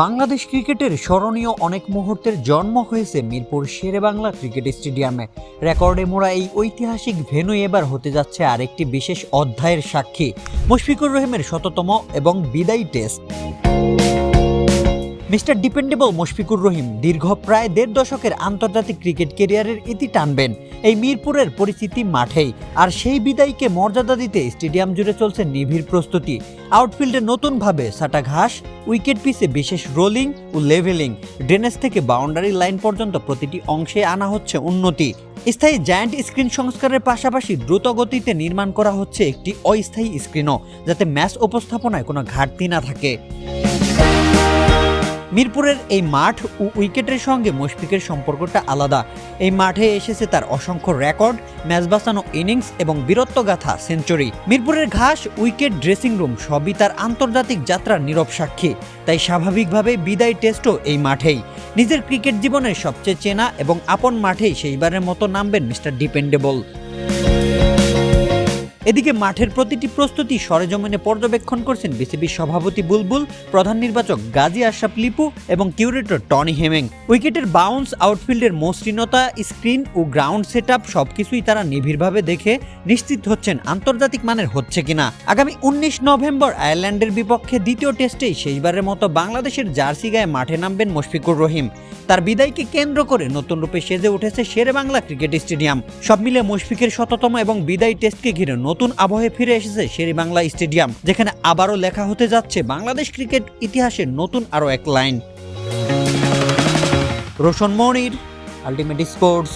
বাংলাদেশ ক্রিকেটের স্মরণীয় অনেক মুহূর্তের জন্ম হয়েছে মিরপুর শেরেবাংলা ক্রিকেট স্টেডিয়ামে। রেকর্ডে মোড়া এই ঐতিহাসিক ভেন্যু এবার হতে যাচ্ছে আরেকটি বিশেষ অধ্যায়ের সাক্ষী, মুশফিকুর রহিমের ১০০তম এবং বিদায়ী test. Mister dependable Mushfiqur Rahim দীর্ঘ প্রায় ১.৫ দশকের আন্তর্জাতিক ক্রিকেট ক্যারিয়ারের ইতি টানবেন এই মিরপুরের পরিচিতি মাঠেই। আর সেই বিদায়কে মর্যাদা দিতে স্টেডিয়াম জুড়ে চলছে নিবিড় প্রস্তুতি। আউটফিল্ডে নতুনভাবে সাটা ঘাস, উইকেট পিচে বিশেষ রোলিং ও লেভেলিং, ড্রেনেজ থেকে বাউন্ডারি লাইন পর্যন্ত প্রতিটি অংশে আনা হচ্ছে উন্নতি। স্থায়ী জায়ান্ট স্ক্রিন সংস্কারের পাশাপাশি দ্রুত গতিতে নির্মাণ করা হচ্ছে একটি অস্থায়ী স্ক্রিনও, যাতে ম্যাচ উপস্থাপনায় কোনো ঘাটতি না থাকে। মিরপুরের এই মাঠ ও উইকেটের সঙ্গে মুশফিকের সম্পর্কটা আলাদা। এই মাঠে এসেছে তার অসংখ্য রেকর্ড, ম্যাচ বাঁচানো ইনিংস এবং বীরত্বগাথা সেঞ্চুরি। মিরপুরের ঘাস, উইকেট, ড্রেসিং রুম সবই তার আন্তর্জাতিক যাত্রার নীরব সাক্ষী। তাই স্বাভাবিকভাবে বিদায় টেস্টও এই মাঠেই। নিজের ক্রিকেট জীবনের সবচেয়ে চেনা এবং আপন মাঠেই সেইবারের মতো নামবেন মিস্টার ডিপেন্ডেবল। এদিকে মাঠের প্রতিটি প্রস্তুতি সরেজমিনে পর্যবেক্ষণ করছেন বিসিবির সভাপতি বুলবুল, প্রধান নির্বাচক গাজী আশরাফ লিপু এবং কিউরেটর টনি হেমিং। উইকেটের বাউন্স, আউটফিল্ডের মসৃণতা, স্ক্রিন ও গ্রাউন্ড সেটআপ সবকিছুই তারা নিবিড়ভাবে দেখে নিশ্চিত হচ্ছেন আন্তর্জাতিক মানের হচ্ছে কিনা। আগামী ১৯ নভেম্বর আয়ারল্যান্ডের বিপক্ষে দ্বিতীয় টেস্টেই শেষবারের মতো বাংলাদেশের জার্সি গায়ে মাঠে নামবেন মুশফিকুর রহিম। তার বিদায়কে কেন্দ্র করে নতুন রূপে সেজে উঠেছে শেরেবাংলা ক্রিকেট স্টেডিয়াম। সব মিলে মুশফিকের ১০০তম এবং বিদায়ী টেস্টকে ঘিরে নতুন আবহে ফিরে এসেছে শেরেবাংলা স্টেডিয়াম, যেখানে আবারও লেখা হতে যাচ্ছে বাংলাদেশ ক্রিকেট ইতিহাসের নতুন আরও এক লাইন। রোশন মনির, আলটিমেট স্পোর্টস।